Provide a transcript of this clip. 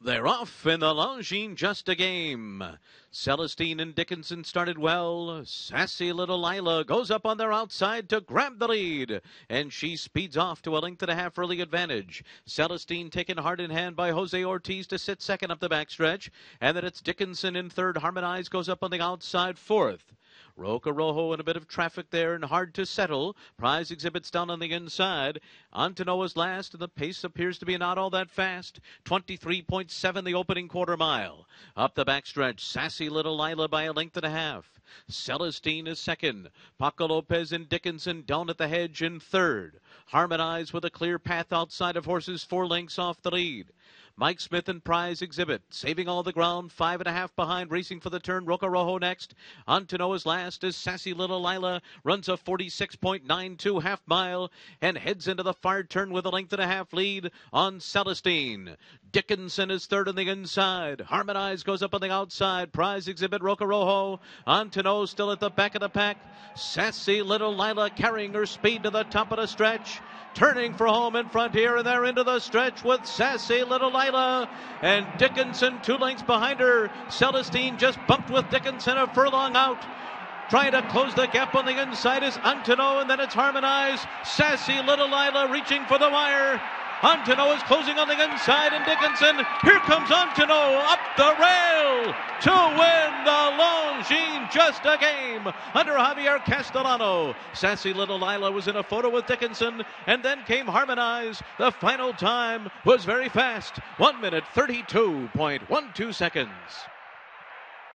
They're off in the Longines just a game. Celestine and Dickinson started well. Sassy little Lila goes up on their outside to grab the lead, and she speeds off to a length and a half early advantage. Celestine taken hard in hand by Jose Ortiz to sit second up the backstretch, and then it's Dickinson in third. Harmonize goes up on the outside fourth. Roca Rojo in a bit of traffic there and hard to settle. Prize Exhibits down on the inside. Antonoe is last, and the pace appears to be not all that fast. 23.7 the opening quarter mile. Up the backstretch, Sassy Little Lila by a length and a half. Celestine is second. Paco Lopez and Dickinson down at the hedge in third. Harmonize with a clear path outside of horses 4 lengths off the lead. Mike Smith and Prize Exhibit saving all the ground, 5.5 behind, racing for the turn. Roca Rojo next. Antonoe is last as Sassy Little Lila runs a 46.92 half mile and heads into the far turn with a length and a half lead on Celestine. Dickinson is third on the inside. Harmonize goes up on the outside. Prize Exhibit, Roca Rojo. Antonoe still at the back of the pack. Sassy Little Lila carrying her speed to the top of the stretch. Turning for home in front here, and they're into the stretch with Sassy Little Lila and Dickinson 2 lengths behind her. Celestine just bumped with Dickinson a furlong out. Trying to close the gap on the inside is Antonoe, and then it's Harmonize. Sassy Little Lila reaching for the wire. Antonoe is closing on the inside, and Dickinson, here comes Antonoe up the rail to win the Longines just a game under Javier Castellano. Sassy Little Lila was in a photo with Dickinson, and then came Harmonize. The final time was very fast, 1 minute 32.12 seconds.